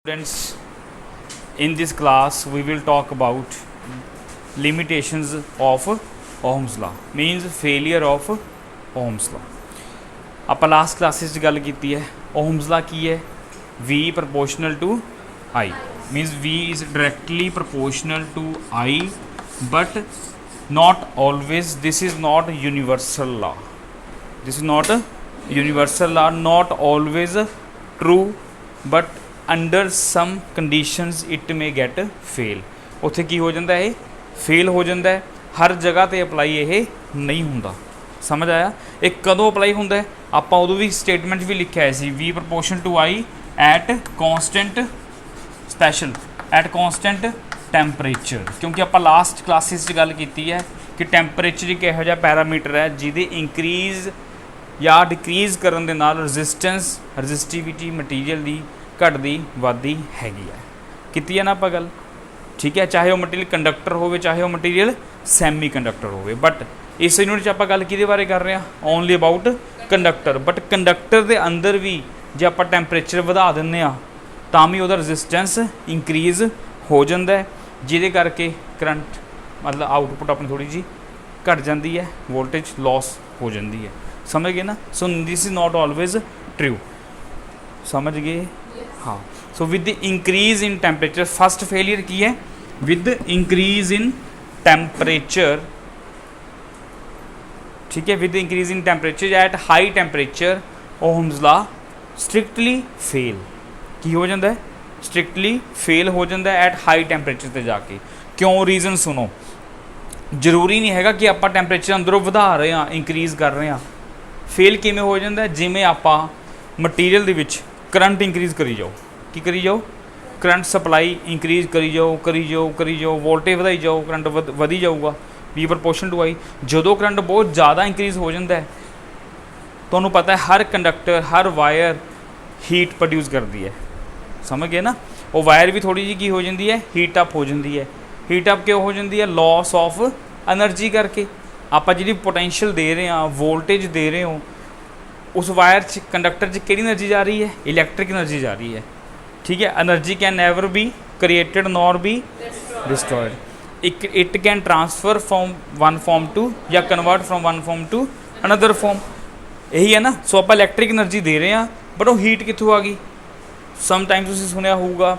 Students, in this class we will talk about limitations of Ohm's law, means failure of Ohm's law. ਆਪਾਂ last classes 'ਚ ਗੱਲ ਕੀਤੀ ਹੈ Ohm's law ਕੀ ਹੈ V proportional to I, means V is directly proportional to I but not always. This is not universal law, this is not universal law, not always true but under some conditions it may get fail. ਉੱਥੇ ਕੀ ਹੋ ਜਾਂਦਾ, ਇਹ fail ਹੋ ਜਾਂਦਾ, ਹਰ ਜਗ੍ਹਾ 'ਤੇ apply ਇਹ ਨਹੀਂ ਹੁੰਦਾ। ਸਮਝ ਆਇਆ? ਇਹ ਕਦੋਂ ਅਪਲਾਈ ਹੁੰਦਾ ਹੈ? ਆਪਾਂ ਉਦੋਂ ਵੀ ਸਟੇਟਮੈਂਟ ਵੀ ਲਿਖਿਆ ਸੀ V proportion to I at constant special at constant temperature, ਕਿਉਂਕਿ ਆਪਾਂ ਲਾਸਟ ਕਲਾਸਿਸ 'ਚ ਗੱਲ ਕੀਤੀ ਹੈ ਕਿ ਟੈਂਪਰੇਚਰ ਇੱਕ ਇਹੋ ਜਿਹਾ ਪੈਰਾਮੀਟਰ ਹੈ ਜਿਹਦੇ ਇੰਕਰੀਜ਼ ਜਾਂ ਡਿਕਰੀਜ਼ ਕਰਨ ਦੇ ਨਾਲ ਰਜਿਸਟਿਵਿਟੀ ਮਟੀਰੀਅਲ ਦੀ ਘਟਦੀ ਵੱਧਦੀ ਹੈਗੀ ਹੈ। ਕੀਤੀ ਹੈ ਨਾ ਆਪਾਂ ਗੱਲ, ਠੀਕ ਹੈ। ਚਾਹੇ ਉਹ ਮਟੀਰੀਅਲ ਕੰਡਕਟਰ ਹੋਵੇ, ਚਾਹੇ ਉਹ ਮਟੀਰੀਅਲ ਸੈਮੀ ਕੰਡਕਟਰ ਹੋਵੇ, ਬਟ ਇਸ ਯੂਨਿਟ 'ਚ ਆਪਾਂ ਗੱਲ ਕਿਹਦੇ ਬਾਰੇ ਕਰ ਰਹੇ ਹਾਂ? Only about conductor. But conductor ਦੇ ਅੰਦਰ ਵੀ ਜੇ ਆਪਾਂ ਟੈਂਪਰੇਚਰ ਵਧਾ ਦਿੰਦੇ ਹਾਂ ਤਾਂ ਵੀ ਉਹਦਾ ਰਜਿਸਟੈਂਸ ਇੰਕਰੀਜ਼ ਹੋ ਜਾਂਦਾ ਹੈ, ਜਿਹਦੇ ਕਰਕੇ ਕਰੰਟ ਮਤਲਬ ਆਊਟਪੁੱਟ ਆਪਣੀ ਥੋੜ੍ਹੀ ਜਿਹੀ ਘਟ ਜਾਂਦੀ ਹੈ, ਵੋਲਟੇਜ ਲੋਸ ਹੋ ਜਾਂਦੀ ਹੈ। ਸਮਝ ਗਏ ਨਾ? So this is not always true. ਸਮਝ ਗਏ? हाँ। So with the increase in temperature, first failure की है विद इंक्रीज इन टैंपरेचर, ठीक है। With increase in temperature at high temperature ohm's law strictly fail की हो जाता है, स्ट्रिक्टली फेल हो जाता है एट हाई टैंपरेचर ते जाके। क्यों? रीजन सुनो। जरूरी नहीं हैगा कि आप टैंपरेचर अंदरों वधा रहे हैं, इंक्रीज कर रहे हैं। फेल किमें हो जाता है? जिमें आप मटीरियल दे विच करंट इंक्रीज़ करी जाओ, की करी जाओ, करंट सप्लाई इंक्रीज़ करी जाओ, वोल्टेज वधाई जाओ, करंट वधी जाऊगा V प्रपोर्शन टू I। जो करंट बहुत ज़्यादा इंक्रीज़ हो जाता है, तुहानूं पता है हर कंडक्टर हर वायर हीट प्रोड्यूस करती है। समझ गए ना? वो वायर भी थोड़ी जी की हो जाती है, हीट अप हो जाती है। हीट अप क्यों हो जाती है? लॉस ऑफ एनर्जी करके। आप जी पोटेंशियल दे रहे हैं, वोल्टेज दे रहे हो, उस वायर च कंडक्टर च किहड़ी एनर्जी जा रही है? इलैक्ट्रिक एनर्जी जा रही है, ठीक है। Energy can never be created nor be destroyed. It can transfer from one form to या convert from one form to another form. यही है ना? सो आप इलैक्ट्रिक एनर्जी दे रहे हैं बट वो हीट कित्थों आ गई? समटाइम्स तुसीं सुनिया होगा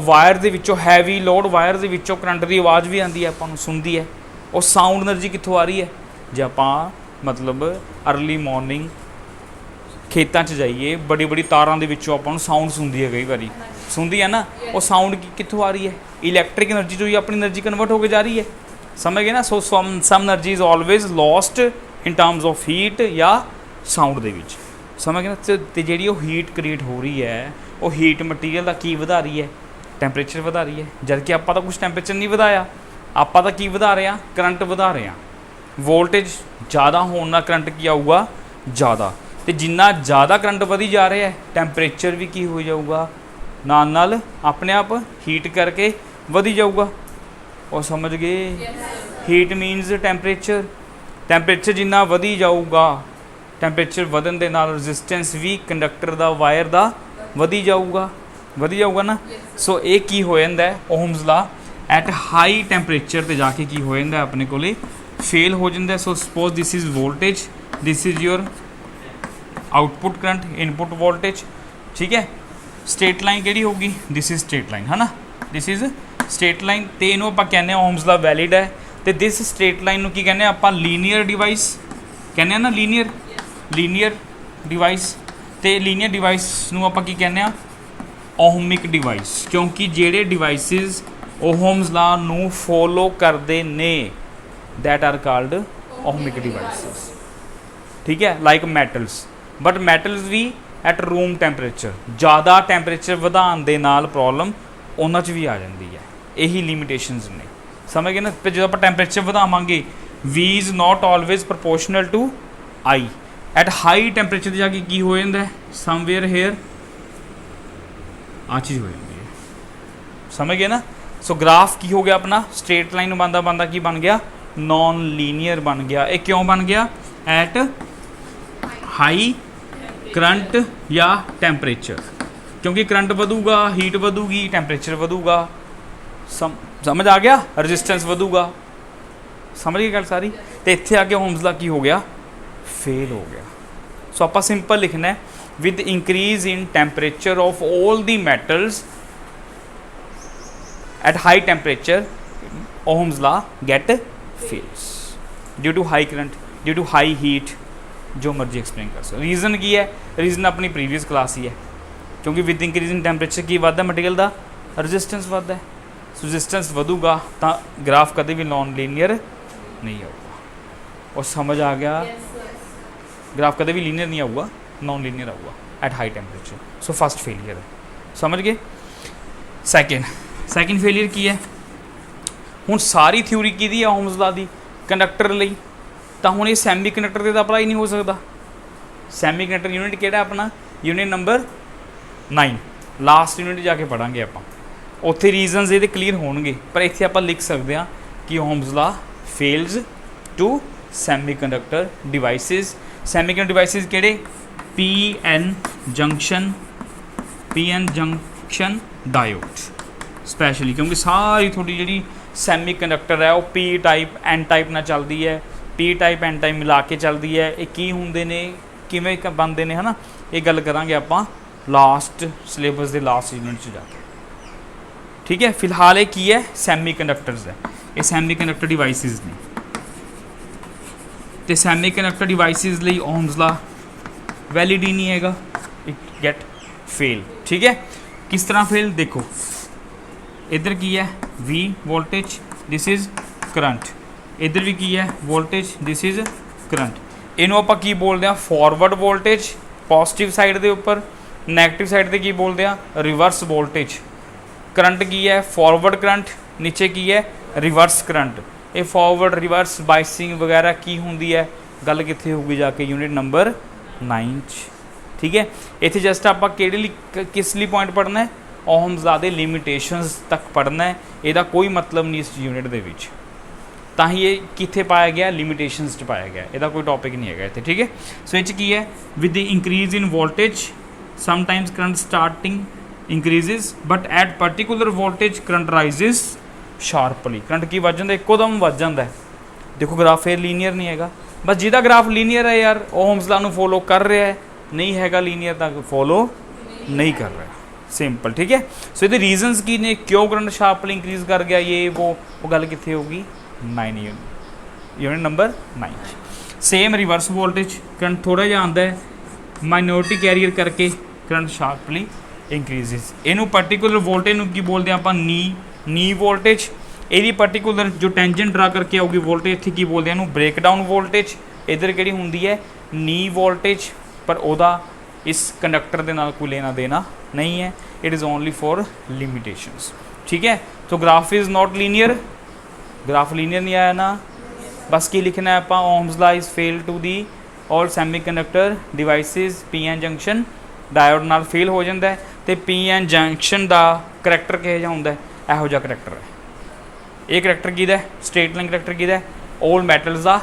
वायर दे विचों, हैवी लोड वायर दे विचों करंट की आवाज़ भी आती है, आपां नूं सुणदी है। और साउंड एनर्जी कित्थों आ रही है? जे आपां मतलब अर्ली मॉर्निंग खेतों च जाइए, बड़ी बड़ी तारों के विचों आपां नूं साउंड सुनती है, कई बारी सुनती है ना। वो साउंड कित्थों आ रही है? इलैक्ट्रिक एनर्जी जो ही अपनी एनर्जी कन्वर्ट होकर जा रही है। समझ गए ना? So some energy is always lost in terms of heat या साउंड दे विच। समझ गए ना? तो जी हीट क्रिएट हो रही है, वो हीट मटीरियल का की वधा रही है? टैंपरेचर वधा रही है। जबकि आपां तां कुछ टैंपरेचर नहीं वधाया, आपां तां की वधा रहे हैं? करंट वधा रहे हैं। वोल्टेज ज़्यादा होने नाल करंट की आऊगा ज़्यादा, तो जिन्ना ज़्यादा करंट वधी जा रहा है टैंपरेचर भी की हो जाऊगा नाल अपने आप हीट करके वधी जाऊगा। और समझ गए? Heat मीनस temperature. टैंपरेचर जिन्ना वधी जाऊगा, टैंपरेचर वधन दे नाल रजिस्टेंस भी कंडक्टर दा वायर दा वधी जाऊगा ना। सो ये की हो जाता है? Ohm's law at high temperature ते जाके की हो जाता है? अपने कोले फेल हो जाता है। So suppose this is voltage, this is your output current, input voltage, ठीक है। स्ट्रेट लाइन केड़ी होगी? दिस इज स्ट्रेट लाइन, है ना? This is straight line. तो इनू आप कहने ओहम्स लॉ वैलिड है। तो दिस स्ट्रेट लाइन नू की कहने आप? लीनियर डिवाइस कहने ना, लीनियर डिवाइस। तो लीनियर डिवाइस नू आप की कहने ओहमिक डिवाइस, क्योंकि जेडे डिवाइसिस ओहम्स लॉ नू फॉलो करते ने that are called ohmic devices, ठीक है। लाइक मैटल्स, बट मैटल्स भी एट रूम टैंपरेचर, ज़्यादा टैंपरेचर वधान दे नाल प्रॉब्लम उन्हां च भी आ जाती है। यही लिमिटेशनस ने। समझ गए ना? तो जो आप टैंपरेचर वधावांगे V is not always proportional to I at high temperature जाके की हो जाता है? समवेयर हेयर आ चीज़ हो जाती है। समझ गए ना? सो ग्राफ की हो गया अपना? स्ट्रेट लाइन बनता की बन गया? नॉन लीनियर बन गया। ये क्यों बन गया? एट हाई करंट या टैंपरेचर, क्योंकि करंट वधूगा हीट वधूगी टैंपरेचर वधूगा, समझ आ गया, रजिस्टेंस वधूगा, समझ गए गल सारी। तो इत्थे आके ओम्स दा की हो गया, फेल हो गया। सो आप सिंपल लिखना है with increase in temperature of all the metals at high temperature Ohm's law get fails due to high current, due to high heat, जो मर्जी एक्सप्लेन कर सकते। रीजन की है, रीजन अपनी प्रीवियस क्लास ही है, क्योंकि विद इंक्रीज इन टैंपरेचर की वादा मटीरियल का रजिस्टेंस वादा है, रजिस्टेंस वधूगा तो ग्राफ कभी भी नॉन लीनियर नहीं आऊगा। और समझ आ गया, ग्राफ कभी भी लीनियर नहीं आऊगा, नॉन लीनियर आऊगा at high temperature. So first failure है, समझ गए। सैकेंड फेलियर की है, हुण सारी थ्योरी की है ओम्स लॉ दी कंडक्टर लई, तो हुण ये सैमी कंडक्टर ते तां अप्लाई नहीं हो सकता। सैमी कंडक्टर यूनिट किहड़ा अपना, यूनिट नंबर 9, लास्ट यूनिट जाके पढ़ांगे आपां, उत्थे रीजनस ये क्लीयर होणगे। पर इत्थे आपां लिख सकते हैं कि ohm's law fails to semiconductor devices. Semiconductor devices किहड़े, पीएन जंक्शन डायोड स्पैशली, क्योंकि सारी थोड़ी जी सैमी कंडक्टर है वो पी टाइप एन टाइप ना चलती है, पी टाइप एन टाइप मिला के चलती है। ये की होंदे ने, किवें बनते हैं, है ना, ये गल करांगे आपां लास्ट सिलेबस के लास्ट यूनिट च जाके, ठीक है। फिलहाल ये की है, सैमी कंडक्टर्स है, ये सैमी कंडक्टर डिवाइसिस ने, तो सैमी कंडक्टर डिवाइसिस लई ओम्स लॉ वैलिड ही नहीं हैगा, इट गेट फेल, ठीक है। किस तरह फेल, देखो इधर की है V voltage, this is current, इधर भी की है वोल्टेज, दिस इज़ करंट। इनू आपां की बोलते हैं, फॉरवर्ड वोल्टेज पॉजिटिव साइड के उपर, नैगेटिव साइड पर की बोलते हैं, रिवर्स वोल्टेज। करंट की है फॉरवर्ड करंट, नीचे की है रिवर्स करंट। ये फॉरवर्ड रिवर्स बाइसिंग वगैरह की होंदी है, गल कित्थे होगी जाके यूनिट नंबर 9, ठीक है। इत्थे जस्ट आपां किस लिए पॉइंट पढ़ना है, ओम्स लॉ दे लिमिटेशंस तक पढ़ना है, ਇਹਦਾ कोई मतलब नहीं इस यूनिट ਦੇ ਵਿੱਚ, ਤਾਂ ही ये कित्थे पाया गया, लिमिटेशंस च पाया गया, ਇਹਦਾ कोई टॉपिक नहीं है इत्थे, ठीक है। सो ਇਹ 'ਚ ਕੀ है, with the increase in voltage sometimes current starting increases but at particular voltage current rises sharply. Current की वध जाता, एकदम वध जाता है। देखो ग्राफ फिर लीनियर नहीं है, बस जिहदा ग्राफ लीनियर है यार ओम्स लॉ नूं फॉलो कर रहा है, नहीं हैगा लीनियर तक फॉलो नहीं कर रहा, सिंपल, ठीक है। सो ये रीजनस की ने, क्यों करंट शार्पली इंक्रीज कर गया, ये वो गल कित्थे होगी, 9 unit number 9। Same reverse voltage, current थोड़ा जिहा आंदा है, माइनॉरिटी कैरियर करके करंट शार्पली इंक्रीजेस। इनू पर्टिकुलर वोल्टेज की बोलते हैं आप नी वोल्टेज, यदि पर्टिकुलर जो टेंजेंट ड्रा करके आऊगी वोल्टेज, इत्थे की बोलते हैं ब्रेकडाउन वोल्टेज। इधर किहड़ी हुंदी है, नी वोल्टेज, पर ओदा इस कंडक्टर के नाल कोई लेना देना नहीं है, it is only for limitations, ठीक है। तो graph is not linear, graph linear नहीं आया ना, बस की लिखना है आपां, Ohm's law is fail to the all semiconductor devices PN junction diode नाल फेल हो जाता है। तो पीएन जंक्शन का करैक्टर किहो जिहा हुंदा है, इहो जिहा करैक्टर है। ये करैक्टर किहदा है, स्ट्रेट लाइन करैक्टर किहदा है, ऑल मैटल्स दा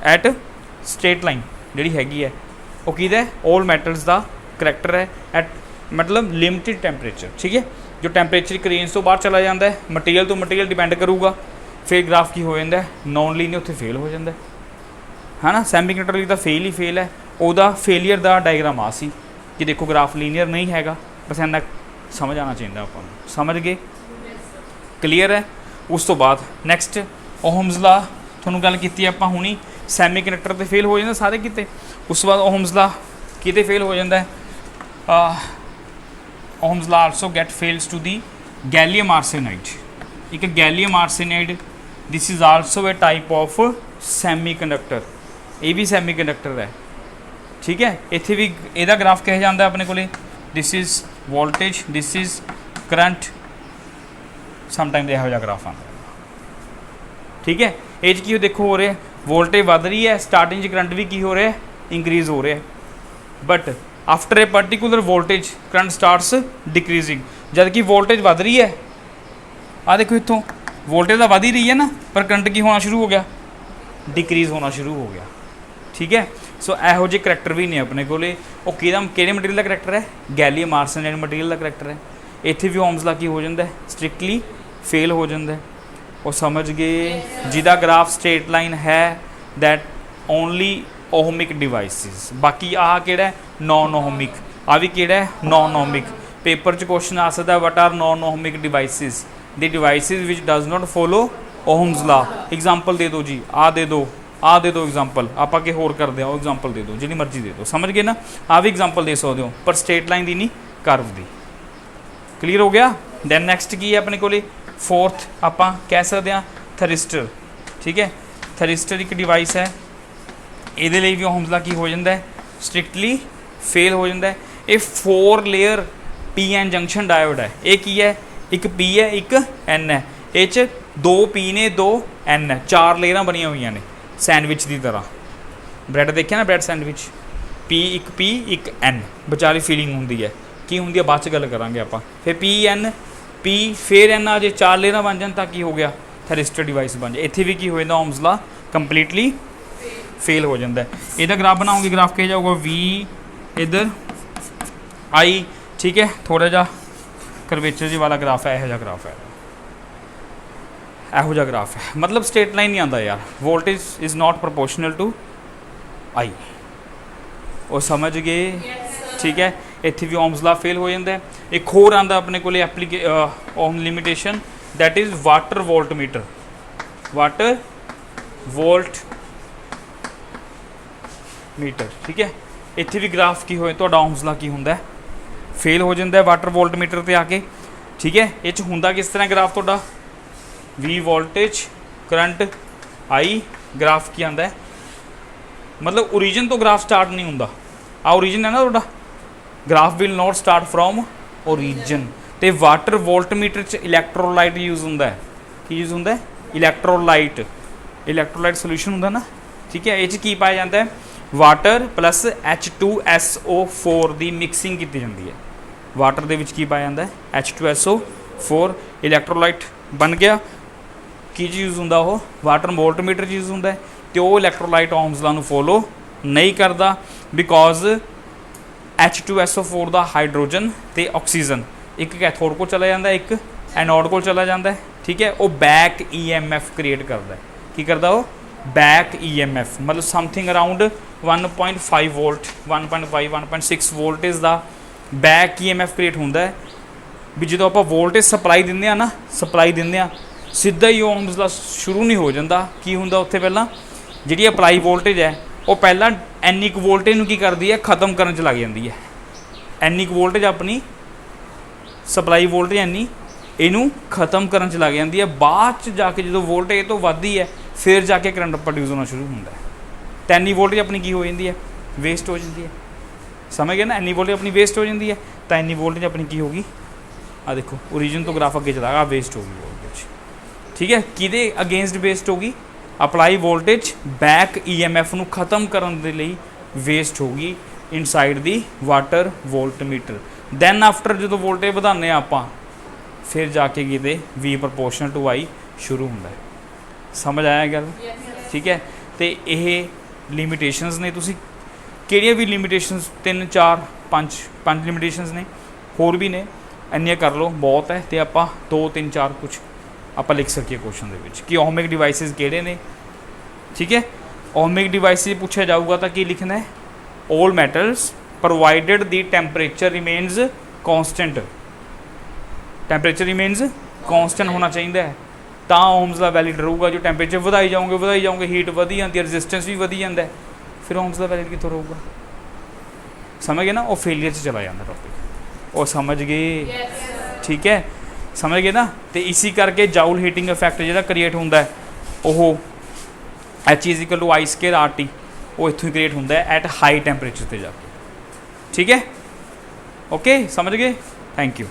एट स्ट्रेट लाइन जिहड़ी हैगी है वो किहदा है, ऑल मैटल्स दा करैक्टर है एट मतलब लिमिटेड टैंपरेचर, ठीक है। जो टैंपरेचर एक रेंज तो बाहर चला जाता है, मटीरियल तो मटीरियल डिपेंड करूगा, फिर ग्राफ की हो जाता है नॉन लीनियर, उत्थे फेल हो जाता है ना। सैमी कंडक्टर की तो फेल ही फेल है, ਉਹਦਾ फेलियर का डायग्राम आ सी कि देखो ग्राफ लीनियर नहीं हैगा, बस इन्ना समझ आना चाहिए आपको, समझ गए, क्लीयर है। उस तो बाद नैक्सट ओम्स लॉ थोनों गल की आपां हुणी, सैमी कंडक्टर तो फेल हो जाता सारे किते। उस तो बाद ओम्स लॉ किते फेल हो जाता है, ohm's law also get fails to the gallium arsenide. एक gallium arsenide, this is also a type of semiconductor, ये भी सैमी कंडक्टर है, ठीक है। इत्थे भी इहदा ग्राफ कहा जाता है अपने को, this is voltage, this is current, sometime इहो जिहा ग्राफ आंदा, ठीक है। ये की देखो हो रहा है, वोल्टेज वध रही है, स्टार्टिंग करंट भी की हो रहा है, इंक्रीज हो रहा है, but after a particular voltage current starts decreasing. जबकि वोल्टेज वध रही है, आ देखो इतों वोल्टेज तो वध ही रही है ना, पर करंट की होना शुरू हो गया, डिक्रीज होना शुरू हो गया, ठीक है। सो ਇਹੋ ਜਿਹੇ ਕਰੈਕਟਰ ਵੀ ਨੇ ਆਪਣੇ ਕੋਲੇ। ਉਹ ਕਿਹੜੇ ਮਟੀਰੀਅਲ ਦਾ ਕਰੈਕਟਰ ਹੈ? ਗੈਲੀਅਮ ਆਰਸੇਨਾਈਡ ਮਟੀਰੀਅਲ ਦਾ ਕਰੈਕਟਰ ਹੈ। ਇੱਥੇ ਵੀ ਓਮਸ ਲਾ ਕੀ ਹੋ ਜਾਂਦਾ? ਸਟ੍ਰਿਕਟਲੀ ਫੇਲ ਹੋ ਜਾਂਦਾ। ਉਹ ਸਮਝ ਗਏ? ਜਿਹਦਾ ਗ੍ਰਾਫ ਸਟ੍ਰੇਟ ਲਾਈਨ ਹੈ ਦੈਟ ਓਨਲੀ ਓਹਮਿਕ ਡਿਵਾਈਸਿਸ। ਬਾਕੀ ਆਹ ਕਿਹੜਾ ਹੈ? ਨॉन ਓਹਮਿਕ। ਆ ਵੀ ਕਿਹੜਾ ਹੈ? Non ohmic. पेपर च क्वेश्चन आ सकता है what are non ohmic devices? The devices which does not follow ohm's law. Example दे दो जी, आ दे दो एग्जाम्पल। आप अगे होर करते हो, एग्जाम्पल दे दो जी मर्जी दे दो, समझ गए ना? आ भी एग्जाम्पल दे सकते हो पर स्ट्रेट लाइन की नहीं, कर्व की। क्लीयर हो गया? दैन नैक्सट की है अपने को? फोर्थ आप कह सकते हैं थरिस्टर। ठीक है, थरिस्टर एक डिवाइस है, ये भी ओहम्स लॉ की हो जाता है? स्ट्रिक्टली फेल हो जाता है। ये 4 लेयर PN जंक्शन डायोड है। ये की है? एक P है, एक N है। ये 2 P ने 2 N है, 4 लेयर बनिया हुई ने सैंडविच की तरह। ब्रैड देखिए ना, ब्रैड सैंडविच। P एक N विचारी फीलिंग होंगी है की होंगी है, बाद च गल करांगे आप। फिर PN P फिर N आ जाए, 4 लेयर बन जाए तो की हो गया? थरिस्टर डिवाइस बन जाए। इत्थे भी की हो जाता? ओम्स लॉ कंप्लीटली फेल हो जाता है। यदा ग्राफ बनाओगे, ग्राफ कह जाऊगा V इधर I। ठीक है, थोड़ा जा करवेचर जी वाला ग्राफ है, यहो ग्राफ है, यहो ग्राफ है। मतलब स्ट्रेट लाइन नहीं आता यार। Voltage is not proportional to I. वो समझ गए? ठीक है, इत्थे भी ओम्स लॉ फेल हो जाता है। एक होर आंदा अपने को ohm limitation, that is water volt meter. Water volt meter. ठीक है, इत्थे भी ग्राफ की होए तो ओम्स लॉ की हुंदा है? फेल हो जाता है वाटर वोल्ट मीटर पर आके। ठीक है, ये होंदा किस तरह ग्राफ तुहाडा? V voltage current I, graph की आंदा है? मतलब ओरिजिन तो ग्राफ स्टार्ट नहीं होंदा। आ ओरिजिन है ना तुहाडा, graph will not start from origin. तो वाटर वोल्ट मीटर च इलैक्ट्रोलाइट यूज़ होंदा है। की यूज़ होंदा है? इलैक्ट्रोलाइट। इलैक्ट्रोलाइट सोल्यूशन होंदा ना। ठीक है, ये की पाया जाता है? वाटर प्लस H2SO4 की मिक्सिंग की जाती है। वाटर के की पाया जाता है? H2SO4। इलैक्ट्रोलाइट बन गया। की यूज़ होंदा? वो वाटर वोल्ट मीटर यूज़ होंदा है। तो वो इलैक्ट्रोलाइट ओम्स लॉ फॉलो नहीं करता, बिकॉज H2SO4 का हाइड्रोजन तो ऑक्सीजन एक कैथोड को चला जाता है, एक एनोड को चला जाता है। ठीक है, वो बैक EMF क्रिएट करता है। की करता वो? Back EMF। मतलब समथिंग अराउंड 1.5 वोल्ट, 1.6 वोल्टेज का बैक EMF क्रिएट होंदा है। भी जो आप वोल्टेज सप्लाई देंगे ना, सप्लाई देंगे सीधा ही ओम्स लॉ शुरू नहीं हो जाता। की होंदा उत्थे? पहला जी अप्लाई वोल्टेज है वो पहला एनिक वोल्टेज नूं की करती है? खत्म करने लग जाती है। एनिक वोल्टेज अपनी सप्लाई वोल्टेज एनी इनू खत्म करने लग जाती है। बाद जाके जो वोल्टेज तो वधदी है फिर जाके करंट प्रोड्यूस होना शुरू होंदा है। तो एनी वोल्टेज अपनी की हो जाती है? वेस्ट हो जाती है। समझ गए ना? एनी वोल्टेज अपनी वेस्ट हो जाती है। तो एनी वोल्टेज अपनी की होगी? आ देखो ओरिजिन तो ग्राफ अगे चला, वेस्ट होगी वोल्टेज। ठीक है, किदे अगेंस्ट वेस्ट होगी? अप्लाई वोल्टेज बैक EMF नूं खत्म करने दे लई वेस्ट होगी inside the water volt meter. Then after जो वोल्टेज बढ़ाने आपां फिर जाके किते V प्रोपोर्शनल टू I शुरू होंदा है। समझ आया गल? ठीक है, तो यह लिमिटेशनस ने। तुसी किहड़ियां भी लिमिटेशनस 3 4 5 लिमिटेशनस ने, होर भी ने, इन्नियां कर लो बहुत है। तो आप 2 3 4 कुछ आप लिख सकिए क्वेश्चन दे विच कि ओहमिक डिवाइसिस किहड़े ने। ठीक है, ओहमिक डिवाइसिस पूछा जाऊगा तो की लिखना है? All metals provided the temperature remains constant. Temperature remains constant होना चाहिए तो ओम्स लॉ वैलिड रहूगा। जो टैंपरेचर बढ़ाई जाओगे हीट वधी जाती है, रजिस्टेंस भी वधी जाता है, फिर ओम्स लॉ वैलिड कितों रहूगा? समझ गए ना? वो फेलियर चला जाता टॉपिक। वो समझ गए? ठीक है, समझ गए ना? तो इसी करके जाउल हीटिंग इफैक्ट जो क्रिएट होंदा है वो H=I²RT वो इत्थों ही क्रिएट होंदा है एट हाई टैंपरेचर पर जाके। ठीक है, ओके, समझ गए? Thank you.